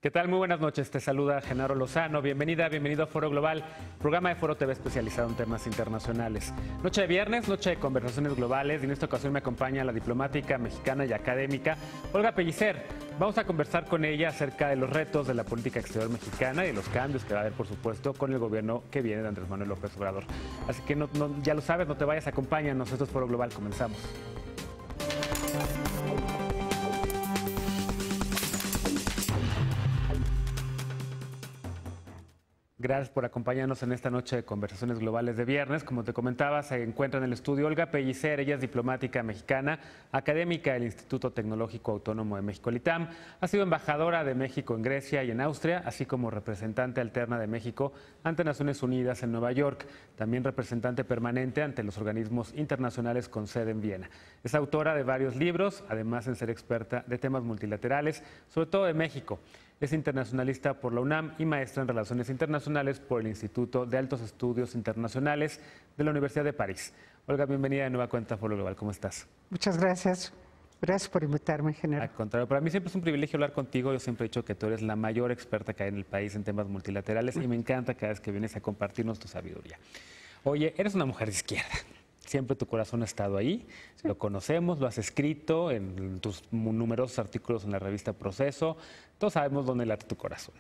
¿Qué tal? Muy buenas noches. Te saluda Genaro Lozano. Bienvenida, bienvenido a Foro Global, programa de Foro TV especializado en temas internacionales. Noche de viernes, noche de conversaciones globales, y en esta ocasión me acompaña la diplomática mexicana y académica Olga Pellicer. Vamos a conversar con ella acerca de los retos de la política exterior mexicana y de los cambios que va a haber, por supuesto, con el gobierno que viene de Andrés Manuel López Obrador. Así que ya lo sabes, no te vayas, acompáñanos. Esto es Foro Global, comenzamos. Gracias por acompañarnos en esta noche de conversaciones globales de viernes. Como te comentaba, se encuentra en el estudio Olga Pellicer. Ella es diplomática mexicana, académica del Instituto Tecnológico Autónomo de México, el ITAM. Ha sido embajadora de México en Grecia y en Austria, así como representante alterna de México ante Naciones Unidas en Nueva York. También representante permanente ante los organismos internacionales con sede en Viena. Es autora de varios libros, además de ser experta de temas multilaterales, sobre todo de México. Es internacionalista por la UNAM y maestra en Relaciones Internacionales por el Instituto de Altos Estudios Internacionales de la Universidad de París. Olga, bienvenida de nueva cuenta a Foro Global. ¿Cómo estás? Muchas gracias. Gracias por invitarme, Genaro. Al contrario, para mí siempre es un privilegio hablar contigo. Yo siempre he dicho que tú eres la mayor experta que hay en el país en temas multilaterales y me encanta cada vez que vienes a compartirnos tu sabiduría. Oye, eres una mujer de izquierda. Siempre tu corazón ha estado ahí, sí. Lo conocemos, lo has escrito en tus numerosos artículos en la revista Proceso, todos sabemos dónde late tu corazón.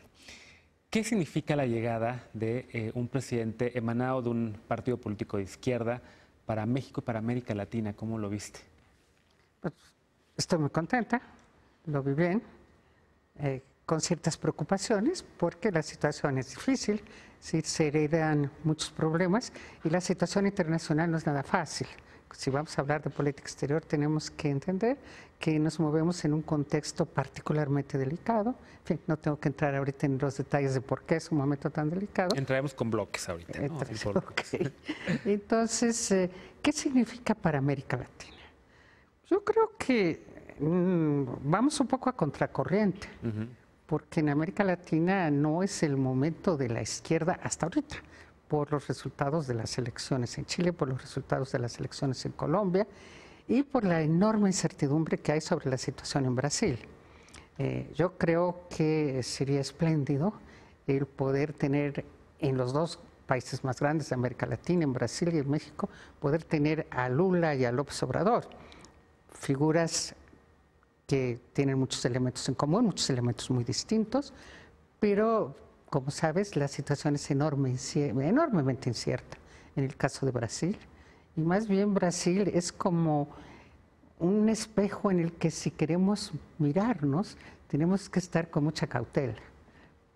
¿Qué significa la llegada de un presidente emanado de un partido político de izquierda para México y para América Latina? ¿Cómo lo viste? Pues, estoy muy contenta, lo vi bien, con ciertas preocupaciones, porque la situación es difícil, sí, se heredan muchos problemas y la situación internacional no es nada fácil. Si vamos a hablar de política exterior, tenemos que entender que nos movemos en un contexto particularmente delicado. En fin, no tengo que entrar ahorita en los detalles de por qué es un momento tan delicado. Entraremos con bloques ahorita, ¿no? Okay. Entonces, ¿qué significa para América Latina? Yo creo que vamos un poco a contracorriente. Porque en América Latina no es el momento de la izquierda hasta ahorita, por los resultados de las elecciones en Chile, por los resultados de las elecciones en Colombia y por la enorme incertidumbre que hay sobre la situación en Brasil. Yo creo que sería espléndido el poder tener en los dos países más grandes de América Latina, en Brasil y en México, poder tener a Lula y a López Obrador, figuras que tienen muchos elementos en común, muchos elementos muy distintos, pero como sabes la situación es enormemente incierta en el caso de Brasil, y más bien Brasil es como un espejo en el que si queremos mirarnos tenemos que estar con mucha cautela,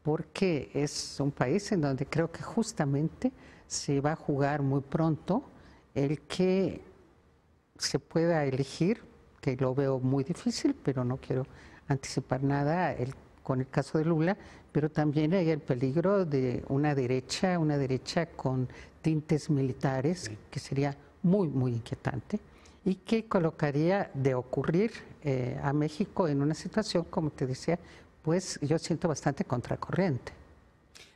porque es un país en donde creo que justamente se va a jugar muy pronto el que se pueda elegir, que lo veo muy difícil, pero no quiero anticipar nada con el caso de Lula, pero también hay el peligro de una derecha con tintes militares, sí, que sería muy, muy inquietante y que colocaría de ocurrir a México en una situación, como te decía, pues yo siento bastante contracorriente.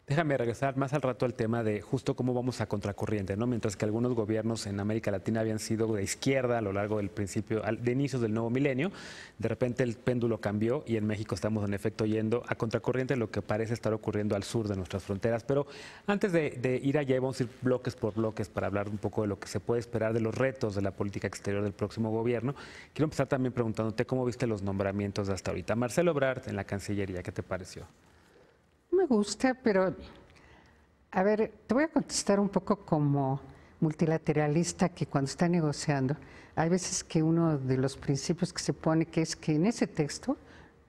Déjame regresar más al rato al tema de justo cómo vamos a contracorriente, ¿no? Mientras que algunos gobiernos en América Latina habían sido de izquierda a lo largo del principio, de inicios del nuevo milenio, de repente el péndulo cambió y en México estamos en efecto yendo a contracorriente, lo que parece estar ocurriendo al sur de nuestras fronteras. Pero antes de ir allá, vamos a ir bloques por bloques para hablar un poco de lo que se puede esperar de los retos de la política exterior del próximo gobierno. Quiero empezar también preguntándote cómo viste los nombramientos de hasta ahorita. Marcelo Ebrard en la Cancillería, ¿qué te pareció? Me gusta, pero a ver, te voy a contestar un poco como multilateralista, que cuando está negociando, hay veces que uno de los principios que se pone que es que en ese texto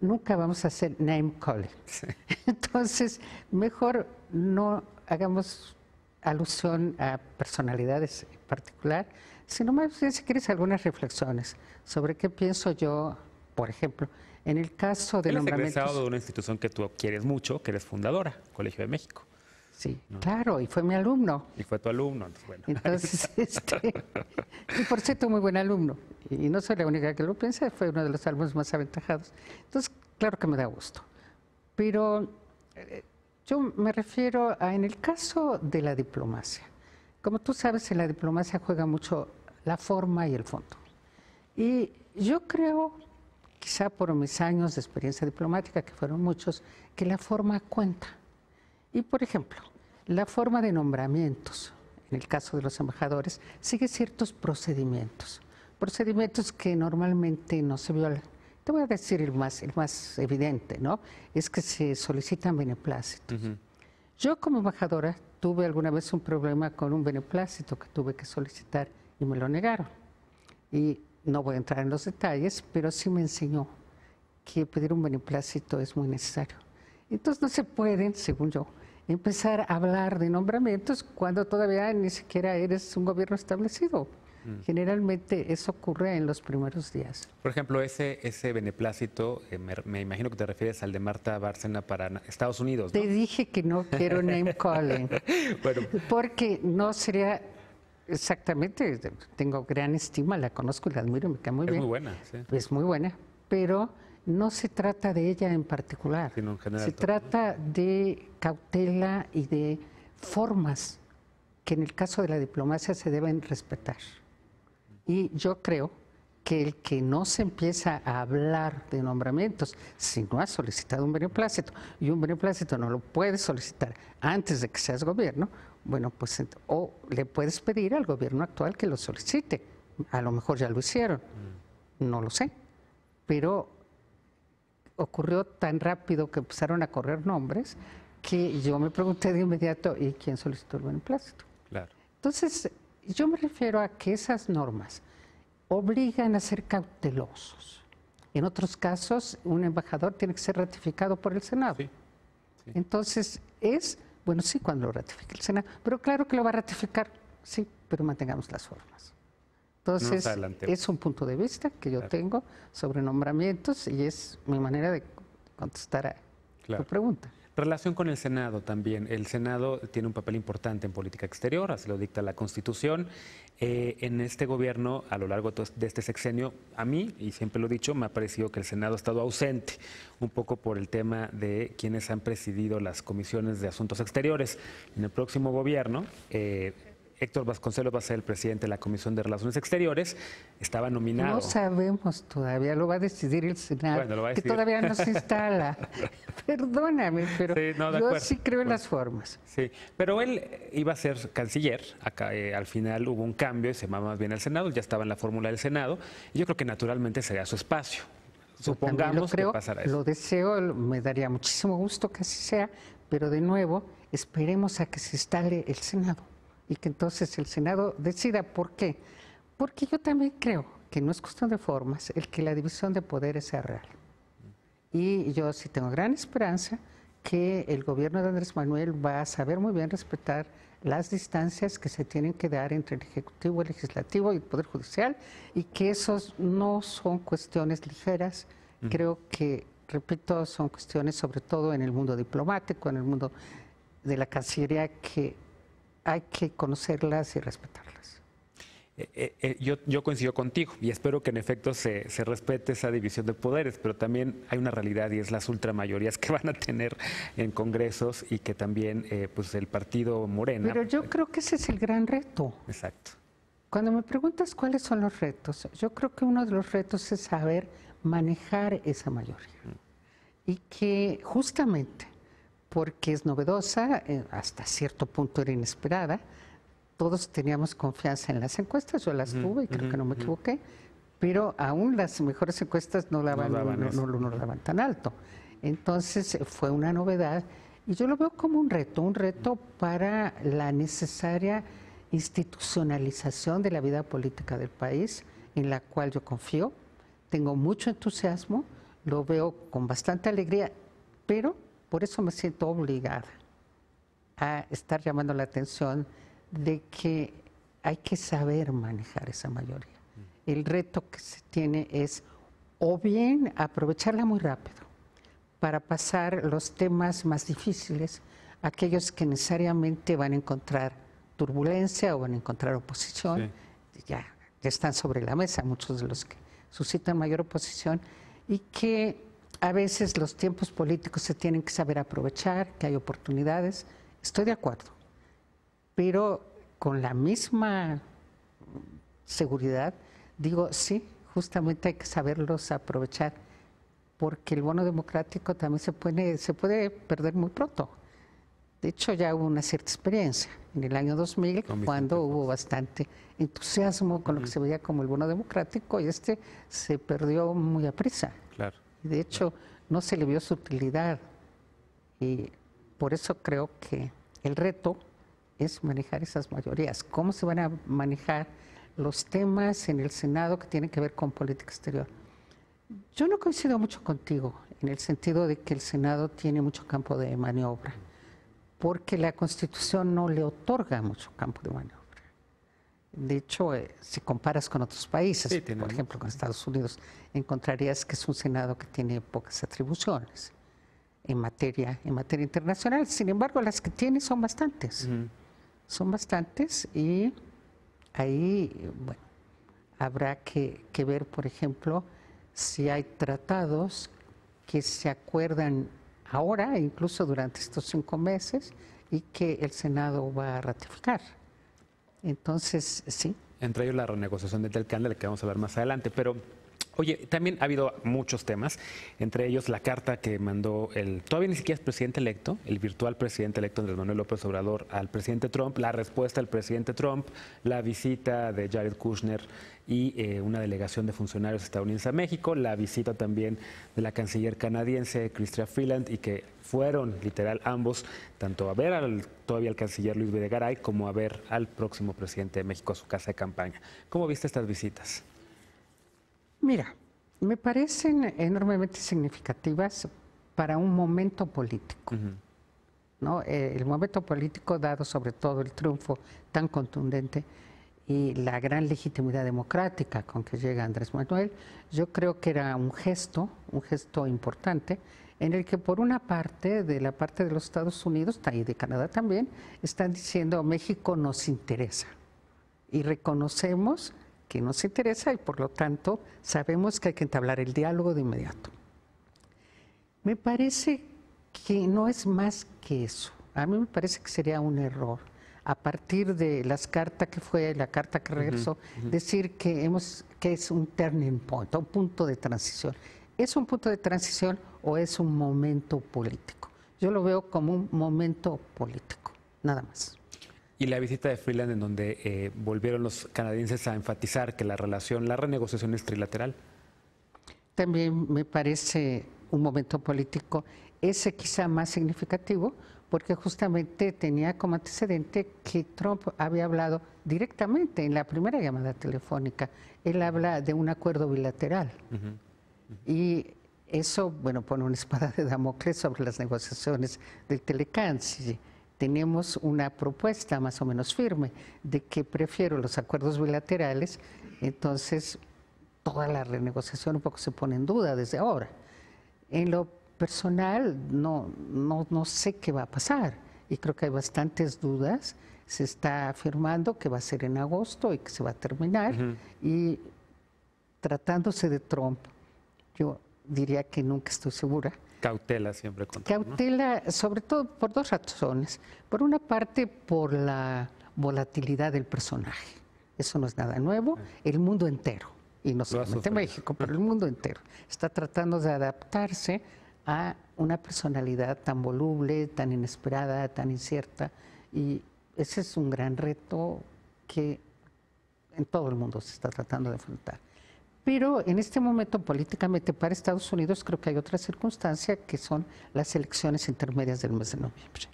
nunca vamos a hacer name calling. Sí. Entonces, mejor no hagamos alusión a personalidades en particular, sino más bien, si quieres, algunas reflexiones sobre qué pienso yo, por ejemplo, en el caso de nombramientos. Él es egresado de una institución que tú quieres mucho, que eres fundadora, Colegio de México. Sí, ¿no? Claro, y fue mi alumno. Y fue tu alumno, bueno. Entonces, y por cierto, muy buen alumno. Y no soy la única que lo piensa, fue uno de los alumnos más aventajados. Entonces, claro que me da gusto. Pero yo me refiero a, en el caso de la diplomacia. Como tú sabes, en la diplomacia juega mucho la forma y el fondo. Y yo creo quizá por mis años de experiencia diplomática, que fueron muchos, que la forma cuenta. Y, por ejemplo, la forma de nombramientos, en el caso de los embajadores, sigue ciertos procedimientos que normalmente no se violan. Te voy a decir el más evidente, ¿no? Es que se solicitan beneplácitos. Yo como embajadora tuve alguna vez un problema con un beneplácito que tuve que solicitar y me lo negaron. Y no voy a entrar en los detalles, pero sí me enseñó que pedir un beneplácito es muy necesario. Entonces no se pueden, según yo, empezar a hablar de nombramientos cuando todavía ni siquiera eres un gobierno establecido. Generalmente eso ocurre en los primeros días. Por ejemplo, ese beneplácito, me imagino que te refieres al de Marta Bárcena para Estados Unidos, ¿no? Te dije que no quiero name calling, bueno, porque no sería exactamente, tengo gran estima, la conozco y la admiro, me cae muy bien. Es muy buena, sí. Es muy buena, pero no se trata de ella en particular, sino en general, se trata de cautela y de formas que en el caso de la diplomacia se deben respetar. Y yo creo que el que no se empieza a hablar de nombramientos si no ha solicitado un beneplácito, y un beneplácito no lo puedes solicitar antes de que seas gobierno, bueno, pues o le puedes pedir al gobierno actual que lo solicite. A lo mejor ya lo hicieron, no lo sé, pero ocurrió tan rápido que empezaron a correr nombres que yo me pregunté de inmediato, ¿y quién solicitó el beneplácito? Claro. Entonces, yo me refiero a que esas normas obligan a ser cautelosos. En otros casos, un embajador tiene que ser ratificado por el Senado. Sí, sí. Entonces, bueno, sí, cuando lo ratifique el Senado, pero claro que lo va a ratificar, sí, pero mantengamos las formas. Entonces, es un punto de vista que yo tengo sobre nombramientos y es mi manera de contestar a tu pregunta. Relación con el Senado también. El Senado tiene un papel importante en política exterior, así lo dicta la Constitución. En este gobierno, a lo largo de este sexenio, a mí, y siempre lo he dicho, me ha parecido que el Senado ha estado ausente, un poco por el tema de quienes han presidido las comisiones de asuntos exteriores. En el próximo gobierno, Héctor Vasconcelos va a ser el presidente de la Comisión de Relaciones Exteriores, estaba nominado. No sabemos todavía, lo va a decidir el Senado, bueno, lo va a decidir. Que todavía no se instala. Perdóname, pero sí, no, yo sí creo en las formas. Sí, pero él iba a ser canciller, acá, al final hubo un cambio y se llamaba más bien al Senado, ya estaba en la fórmula del Senado, y yo creo que naturalmente sería su espacio. Supongamos que pasará eso. Lo deseo, me daría muchísimo gusto que así sea, pero de nuevo, esperemos a que se instale el Senado y que entonces el Senado decida. ¿Por qué? Porque yo también creo que no es cuestión de formas el que la división de poderes sea real. Y yo sí tengo gran esperanza que el gobierno de Andrés Manuel va a saber muy bien respetar las distancias que se tienen que dar entre el Ejecutivo, el Legislativo y el Poder Judicial, y que esos no son cuestiones ligeras. Creo que, repito, son cuestiones sobre todo en el mundo diplomático, en el mundo de la Cancillería, que hay que conocerlas y respetarlas. Yo coincido contigo y espero que en efecto se respete esa división de poderes, pero también hay una realidad y es las ultramayorías que van a tener en congresos y que también pues el partido Morena. Pero yo creo que ese es el gran reto. Exacto. Cuando me preguntas cuáles son los retos, yo creo que uno de los retos es saber manejar esa mayoría. Y que justamente porque es novedosa, hasta cierto punto era inesperada, todos teníamos confianza en las encuestas, yo las tuve y creo que no me equivoqué, pero aún las mejores encuestas no lo daban tan alto. Entonces fue una novedad y yo lo veo como un reto para la necesaria institucionalización de la vida política del país, en la cual yo confío, tengo mucho entusiasmo, lo veo con bastante alegría, pero por eso me siento obligada a estar llamando la atención de que hay que saber manejar esa mayoría. El reto que se tiene es o bien aprovecharla muy rápido para pasar los temas más difíciles, aquellos que necesariamente van a encontrar turbulencia o van a encontrar oposición, ya están sobre la mesa muchos de los que suscitan mayor oposición, y que a veces los tiempos políticos se tienen que saber aprovechar, que hay oportunidades. Estoy de acuerdo, pero con la misma seguridad digo, sí, justamente hay que saberlos aprovechar porque el bono democrático también se puede perder muy pronto. De hecho, ya hubo una cierta experiencia en el año 2000, cuando hubo bastante entusiasmo con lo que se veía como el bono democrático, y se perdió muy aprisa. Claro. Y de hecho, no se le vio su utilidad. Y por eso creo que el reto es manejar esas mayorías. ¿Cómo se van a manejar los temas en el Senado que tienen que ver con política exterior? Yo no coincido mucho contigo en el sentido de que el Senado tiene mucho campo de maniobra, porque la Constitución no le otorga mucho campo de maniobra. De hecho, si comparas con otros países, sí, por ejemplo con Estados Unidos, encontrarías que es un Senado que tiene pocas atribuciones en materia internacional. Sin embargo, las que tiene son bastantes. Son bastantes, y ahí, bueno, habrá que ver, por ejemplo, si hay tratados que se acuerdan ahora, incluso durante estos 5 meses, y que el Senado va a ratificar. Entonces, sí. Entre ellos la renegociación del TELCAN, de la que vamos a ver más adelante. Pero, oye, también ha habido muchos temas, entre ellos la carta que mandó todavía ni siquiera es presidente electo, el virtual presidente electo Andrés Manuel López Obrador al presidente Trump, la respuesta del presidente Trump, la visita de Jared Kushner y una delegación de funcionarios estadounidenses a México, la visita también de la canciller canadiense Chrystia Freeland, y que fueron literal ambos tanto a ver todavía al canciller Luis Videgaray como a ver al próximo presidente de México a su casa de campaña. ¿Cómo viste estas visitas? Mira, me parecen enormemente significativas para un momento político, ¿no? El momento político, dado sobre todo el triunfo tan contundente y la gran legitimidad democrática con que llega Andrés Manuel, yo creo que era un gesto importante, en el que por una parte, de la parte de los Estados Unidos y de Canadá también, están diciendo México nos interesa y reconocemos que nos interesa, y por lo tanto sabemos que hay que entablar el diálogo de inmediato. Me parece que no es más que eso. A mí me parece que sería un error, a partir de las cartas que fue, la carta que regresó, decir que es un turning point, un punto de transición. ¿Es un punto de transición o es un momento político? Yo lo veo como un momento político, nada más. Y la visita de Freeland, en donde volvieron los canadienses a enfatizar que la renegociación es trilateral. También me parece un momento político, ese quizá más significativo, porque justamente tenía como antecedente que Trump había hablado directamente en la primera llamada telefónica. Él habla de un acuerdo bilateral. Y eso, bueno, pone una espada de Damocles sobre las negociaciones del TELCAN. Si tenemos una propuesta más o menos firme de que prefiero los acuerdos bilaterales, entonces toda la renegociación un poco se pone en duda desde ahora. En lo personal, no sé qué va a pasar, y creo que hay bastantes dudas. Se está afirmando que va a ser en agosto y que se va a terminar, y tratándose de Trump, yo diría que nunca estoy segura. Cautela siempre con Trump, ¿no? Cautela, sobre todo por 2 razones. Por una parte, por la volatilidad del personaje. Eso no es nada nuevo. El mundo entero, y no solamente México, pero el mundo entero, está tratando de adaptarse a una personalidad tan voluble, tan inesperada, tan incierta, y ese es un gran reto que en todo el mundo se está tratando de enfrentar. Pero en este momento, políticamente, para Estados Unidos, creo que hay otra circunstancia, que son las elecciones intermedias del mes de noviembre.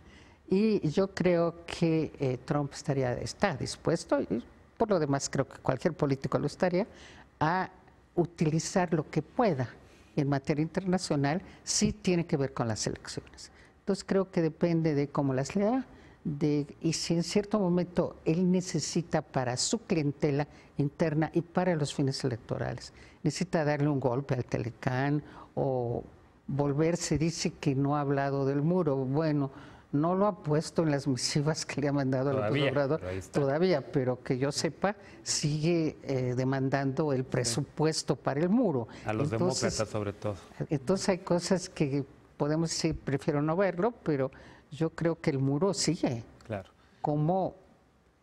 Y yo creo que Trump está dispuesto, y por lo demás creo que cualquier político lo estaría, a utilizar lo que pueda en materia internacional, si tiene que ver con las elecciones. Entonces creo que depende de cómo las lea, y si en cierto momento él necesita para su clientela interna y para los fines electorales, necesita darle un golpe al TELCAN o volverse, dice que no ha hablado del muro. Bueno, no lo ha puesto en las misivas que le ha mandado López Obrador todavía, pero que yo sepa, sigue demandando el presupuesto para el muro. A los demócratas sobre todo. Entonces hay cosas que podemos decir, prefiero no verlo, pero yo creo que el muro sigue como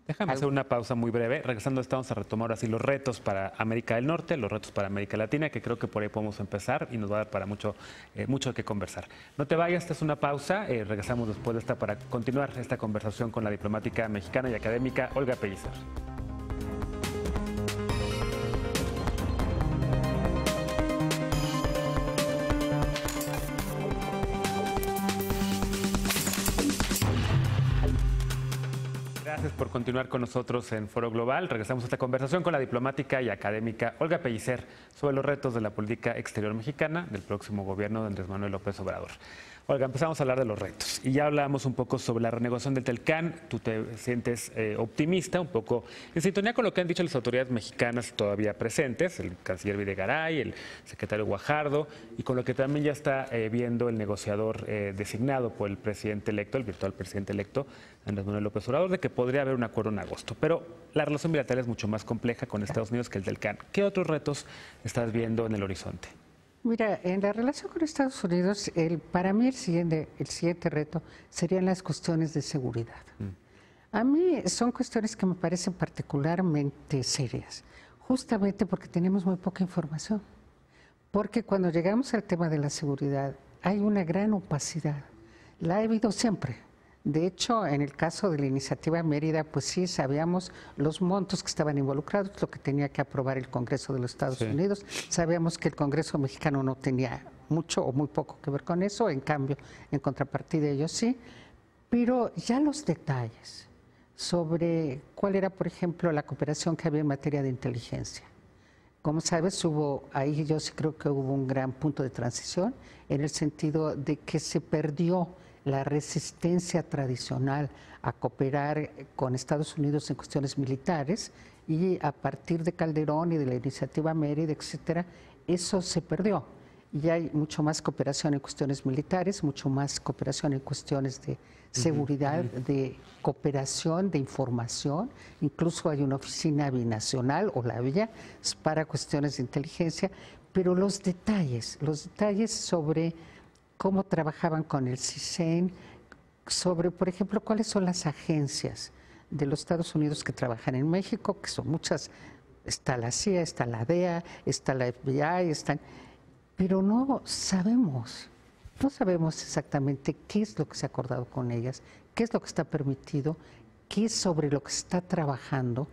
Déjame hacer una pausa muy breve. Regresando, vamos a retomar así los retos para América del Norte, los retos para América Latina, que creo que por ahí podemos empezar y nos va a dar para mucho que conversar. No te vayas, esta es una pausa. Regresamos después de esta para continuar esta conversación con la diplomática mexicana y académica Olga Pellicer. Gracias por continuar con nosotros en Foro Global. Regresamos a esta conversación con la diplomática y académica Olga Pellicer sobre los retos de la política exterior mexicana del próximo gobierno de Andrés Manuel López Obrador. Olga, empezamos a hablar de los retos y ya hablamos un poco sobre la renegociación del Telcán. Tú te sientes optimista, un poco en sintonía con lo que han dicho las autoridades mexicanas todavía presentes, el canciller Videgaray, el secretario Guajardo, y con lo que también ya está viendo el negociador designado por el presidente electo, el virtual presidente electo, Andrés Manuel López Obrador, de que podría haber un acuerdo en agosto. Pero la relación bilateral es mucho más compleja con Estados Unidos que el Telcán. ¿Qué otros retos estás viendo en el horizonte? Mira, en la relación con Estados Unidos, para mí el siguiente reto serían las cuestiones de seguridad. A mí son cuestiones que me parecen particularmente serias, justamente porque tenemos muy poca información. Porque cuando llegamos al tema de la seguridad, hay una gran opacidad. La ha habido siempre. De hecho, en el caso de la iniciativa Mérida, pues sí sabíamos los montos que estaban involucrados, lo que tenía que aprobar el Congreso de los Estados Unidos. Sabíamos que el Congreso mexicano no tenía mucho o muy poco que ver con eso, en cambio, en contrapartida ellos sí. Pero ya los detalles sobre cuál era, por ejemplo, la cooperación que había en materia de inteligencia. Como sabes, ahí yo sí creo que hubo un gran punto de transición, en el sentido de que se perdió la resistencia tradicional a cooperar con Estados Unidos en cuestiones militares, y a partir de Calderón y de la iniciativa Mérida, etcétera, eso se perdió. Y hay mucho más cooperación en cuestiones militares, mucho más cooperación en cuestiones de seguridad, de cooperación, de información. Incluso hay una oficina binacional, o la había, para cuestiones de inteligencia, pero los detalles sobre cómo trabajaban con el CISEN, sobre, por ejemplo, cuáles son las agencias de los Estados Unidos que trabajan en México, que son muchas. Está la CIA, está la DEA, está la FBI, pero no sabemos exactamente qué es lo que se ha acordado con ellas, qué es lo que está permitido, qué es sobre lo que se está trabajando.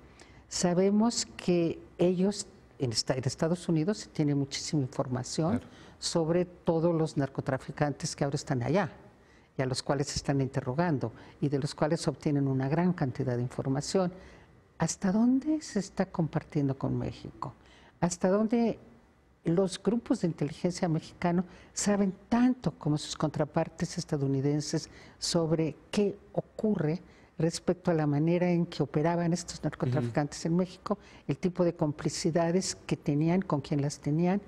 Sabemos que ellos, en Estados Unidos, se tiene muchísima información sobre todos los narcotraficantes que ahora están allá y a los cuales se están interrogando y de los cuales obtienen una gran cantidad de información. ¿Hasta dónde se está compartiendo con México? ¿Hasta dónde los grupos de inteligencia mexicanos saben tanto como sus contrapartes estadounidenses sobre qué ocurre respecto a la manera en que operaban estos narcotraficantes en México, el tipo de complicidades que tenían, con quién las tenían?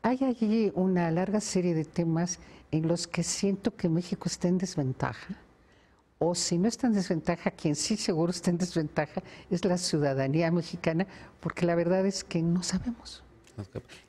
Hay allí una larga serie de temas en los que siento que México está en desventaja, o si no está en desventaja, quien sí seguro está en desventaja es la ciudadanía mexicana, porque la verdad es que no sabemos.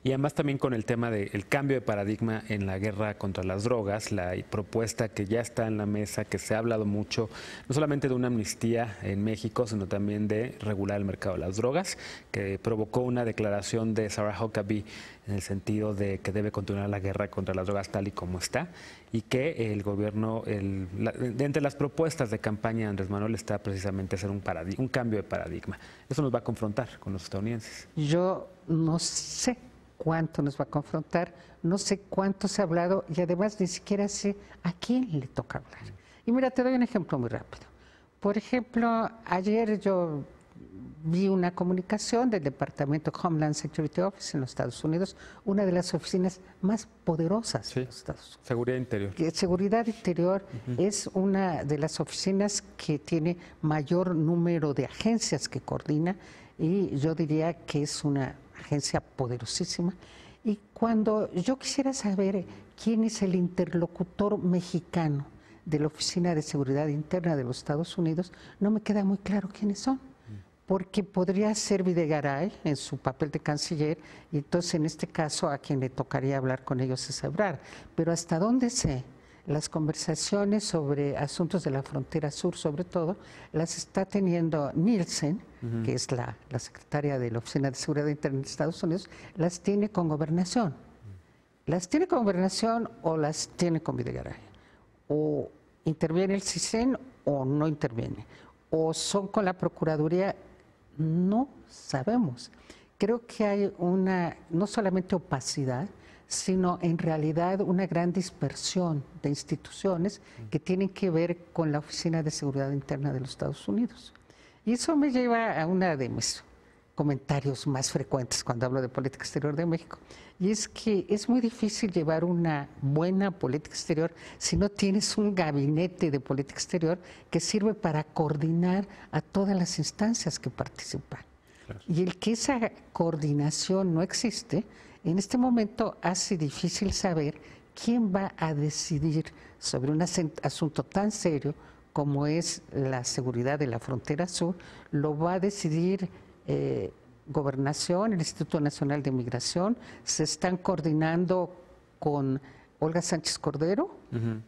Y además también con el tema del cambio de paradigma en la guerra contra las drogas, la propuesta que ya está en la mesa, que se ha hablado mucho, no solamente de una amnistía en México, sino también de regular el mercado de las drogas, que provocó una declaración de Sarah Huckabee en el sentido de que debe continuar la guerra contra las drogas tal y como está, y que el gobierno, entre las propuestas de campaña de Andrés Manuel está precisamente hacer un cambio de paradigma. Eso nos va a confrontar con los estadounidenses. Yo no sé cuánto nos va a confrontar, no sé cuánto se ha hablado, y además ni siquiera sé a quién le toca hablar. Y mira, te doy un ejemplo muy rápido. Por ejemplo, ayer yo vi una comunicación del Departamento Homeland Security Office en los Estados Unidos, una de las oficinas más poderosas de los Estados Unidos. Seguridad Interior. Seguridad Interior es una de las oficinas que tiene mayor número de agencias que coordina, y yo diría que es una agencia poderosísima. Y cuando yo quisiera saber quién es el interlocutor mexicano de la Oficina de Seguridad Interna de los Estados Unidos, no me queda muy claro quiénes son. Porque podría ser Videgaray en su papel de canciller, y entonces en este caso a quien le tocaría hablar con ellos es Ebrard. Pero hasta dónde sé las conversaciones sobre asuntos de la frontera sur, sobre todo, las está teniendo Nielsen, que es la secretaria de la Oficina de Seguridad Interna de Estados Unidos, las tiene con Gobernación. Las tiene con Gobernación o las tiene con Videgaray. O interviene el CISEN o no interviene. O son con la Procuraduría, no sabemos. Creo que hay no solamente opacidad, sino en realidad una gran dispersión de instituciones que tienen que ver con la Oficina de Seguridad Interna de los Estados Unidos. Y eso me lleva a uno de mis comentarios más frecuentes cuando hablo de política exterior de México, y es que es muy difícil llevar una buena política exterior si no tienes un gabinete de política exterior que sirve para coordinar a todas las instancias que participan. Claro. Y el que esa coordinación no existe, en este momento hace difícil saber quién va a decidir sobre un asunto tan serio como es la seguridad de la frontera sur. Lo va a decidir Gobernación, el Instituto Nacional de Migración. Se están coordinando con Olga Sánchez Cordero,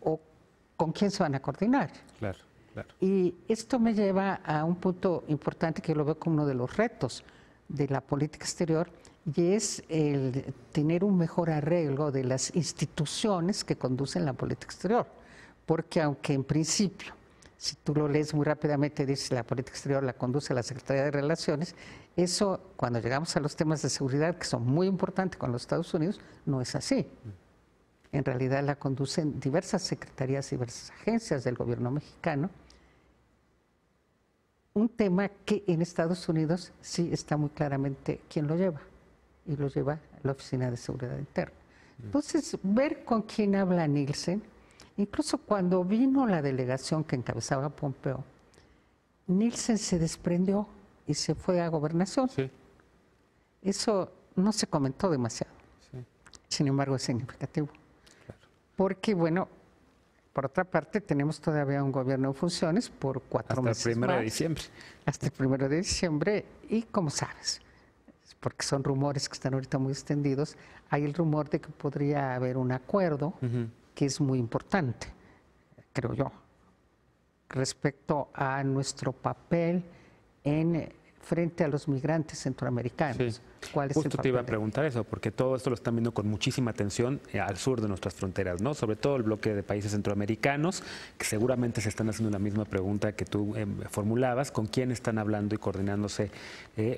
o con quién se van a coordinar. Claro, claro. Y esto me lleva a un punto importante que lo veo como uno de los retos de la política exterior, y es el tener un mejor arreglo de las instituciones que conducen la política exterior. Porque aunque en principio, si tú lo lees muy rápidamente, dice la política exterior la conduce la Secretaría de Relaciones, eso cuando llegamos a los temas de seguridad, que son muy importantes con los Estados Unidos, no es así. En realidad la conducen diversas secretarías y diversas agencias del gobierno mexicano. Un tema que en Estados Unidos sí está muy claramente quién lo lleva, y lo lleva la Oficina de Seguridad Interna. Entonces, ver con quién habla Nielsen, incluso cuando vino la delegación que encabezaba Pompeo, Nielsen se desprendió y se fue a Gobernación. Sí. Eso no se comentó demasiado. Sí. Sin embargo, es significativo. Claro. Porque, bueno, por otra parte, tenemos todavía un gobierno en funciones por 4 meses hasta el 1 de diciembre. Hasta el 1 de diciembre. Y como sabes, porque son rumores que están ahorita muy extendidos, hay el rumor de que podría haber un acuerdo que es muy importante, creo yo, respecto a nuestro papel frente a los migrantes centroamericanos. Sí. Justo te iba a preguntar eso, porque todo esto lo están viendo con muchísima atención al sur de nuestras fronteras, ¿no? Sobre todo el bloque de países centroamericanos, que seguramente se están haciendo la misma pregunta que tú formulabas, con quién están hablando y coordinándose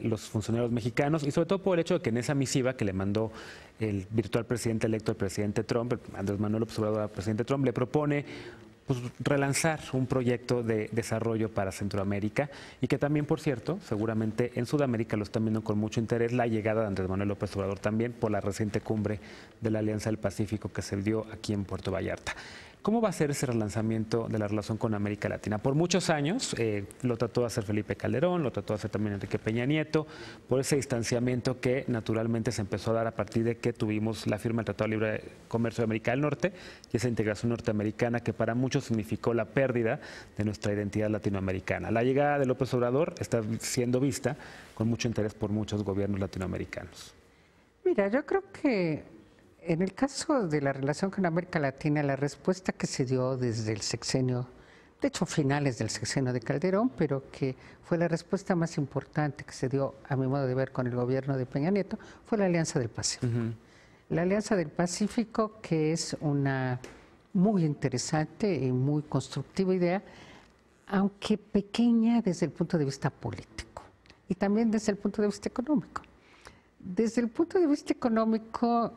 los funcionarios mexicanos, y sobre todo por el hecho de que en esa misiva que le mandó el virtual presidente electo, el presidente Trump, Andrés Manuel López Obrador al presidente Trump, le propone relanzar un proyecto de desarrollo para Centroamérica, y que también, por cierto, seguramente en Sudamérica lo están viendo con mucho interés la llegada de Andrés Manuel López Obrador también por la reciente cumbre de la Alianza del Pacífico que se dio aquí en Puerto Vallarta. ¿Cómo va a ser ese relanzamiento de la relación con América Latina? Por muchos años lo trató de hacer Felipe Calderón, lo trató de hacer también Enrique Peña Nieto, por ese distanciamiento que naturalmente se empezó a dar a partir de que tuvimos la firma del Tratado de Libre Comercio de América del Norte y esa integración norteamericana que para muchos significó la pérdida de nuestra identidad latinoamericana. La llegada de López Obrador está siendo vista con mucho interés por muchos gobiernos latinoamericanos. Mira, yo creo que en el caso de la relación con América Latina, la respuesta que se dio desde el sexenio, de hecho finales del sexenio de Calderón, pero que fue la respuesta más importante que se dio, a mi modo de ver, con el gobierno de Peña Nieto, fue la Alianza del Pacífico. La Alianza del Pacífico, que es una muy interesante y muy constructiva idea, aunque pequeña desde el punto de vista político y también desde el punto de vista económico. Desde el punto de vista económico,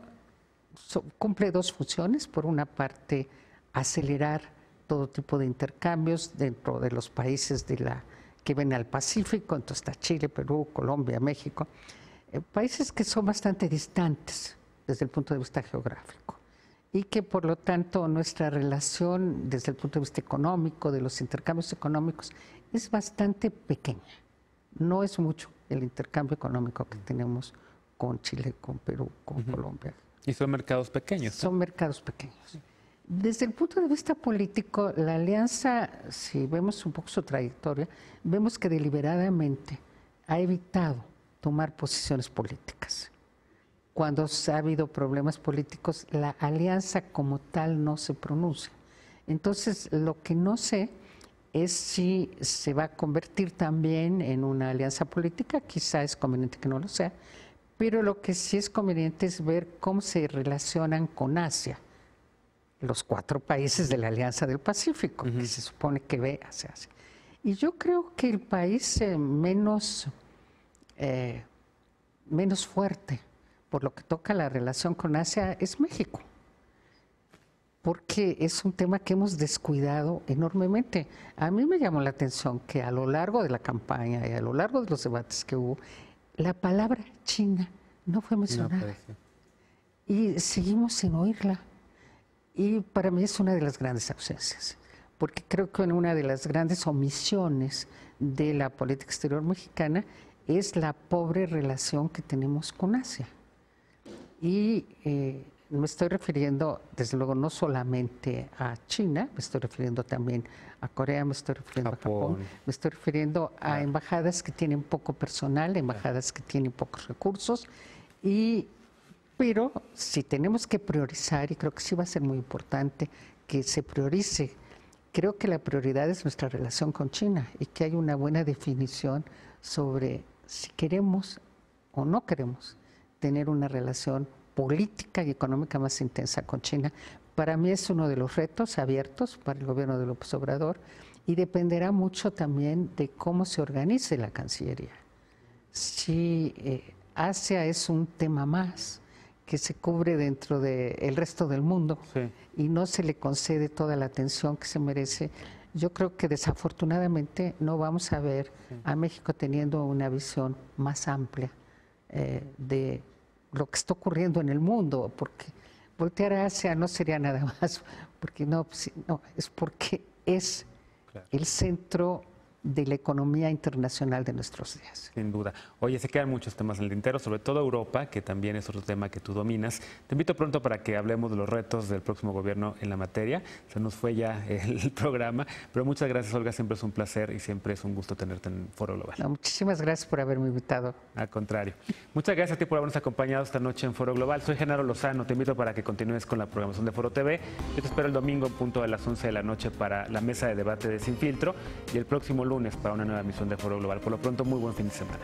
cumple dos funciones. Por una parte, acelerar todo tipo de intercambios dentro de los países que ven al Pacífico, entonces está Chile, Perú, Colombia, México, países que son bastante distantes desde el punto de vista geográfico y que por lo tanto nuestra relación desde el punto de vista económico, de los intercambios económicos, es bastante pequeña. No es mucho el intercambio económico que tenemos con Chile, con Perú, con Colombia. Y son mercados pequeños. Son mercados pequeños. Desde el punto de vista político, la alianza, si vemos un poco su trayectoria, vemos que deliberadamente ha evitado tomar posiciones políticas. Cuando ha habido problemas políticos, la alianza como tal no se pronuncia. Entonces, lo que no sé es si se va a convertir también en una alianza política, quizá es conveniente que no lo sea, pero lo que sí es conveniente es ver cómo se relacionan con Asia, los 4 países de la Alianza del Pacífico, que se supone que ve hacia Asia. Y yo creo que el país menos fuerte por lo que toca la relación con Asia es México, porque es un tema que hemos descuidado enormemente. A mí me llamó la atención que a lo largo de la campaña y a lo largo de los debates que hubo, la palabra China no fue mencionada. Y seguimos sin oírla. Y para mí es una de las grandes ausencias, porque creo que una de las grandes omisiones de la política exterior mexicana es la pobre relación que tenemos con Asia. Y me estoy refiriendo, desde luego, no solamente a China, me estoy refiriendo también a Corea, me estoy refiriendo a Japón, me estoy refiriendo a embajadas que tienen poco personal, embajadas que tienen pocos recursos, pero si tenemos que priorizar, y creo que sí va a ser muy importante que se priorice, creo que la prioridad es nuestra relación con China y que hay una buena definición sobre si queremos o no queremos tener una relación política y económica más intensa con China. Para mí es uno de los retos abiertos para el gobierno de López Obrador y dependerá mucho también de cómo se organice la Cancillería. Si Asia es un tema más que se cubre dentro del resto del mundo y no se le concede toda la atención que se merece, yo creo que desafortunadamente no vamos a ver a México teniendo una visión más amplia de lo que está ocurriendo en el mundo, porque voltear a Asia no sería nada más, porque es porque es el centro de la economía internacional de nuestros días. Sin duda. Oye, se quedan muchos temas en el tintero, sobre todo Europa, que también es otro tema que tú dominas. Te invito pronto para que hablemos de los retos del próximo gobierno en la materia. Se nos fue ya el programa, pero muchas gracias, Olga. Siempre es un placer y siempre es un gusto tenerte en Foro Global. No, muchísimas gracias por haberme invitado. Al contrario. Muchas gracias a ti por habernos acompañado esta noche en Foro Global. Soy Genaro Lozano. Te invito para que continúes con la programación de Foro TV. Yo te espero el domingo en punto de las 11 de la noche para la mesa de debate de Sin Filtro y el próximo lunes para una nueva emisión de Foro Global. Por lo pronto, muy buen fin de semana.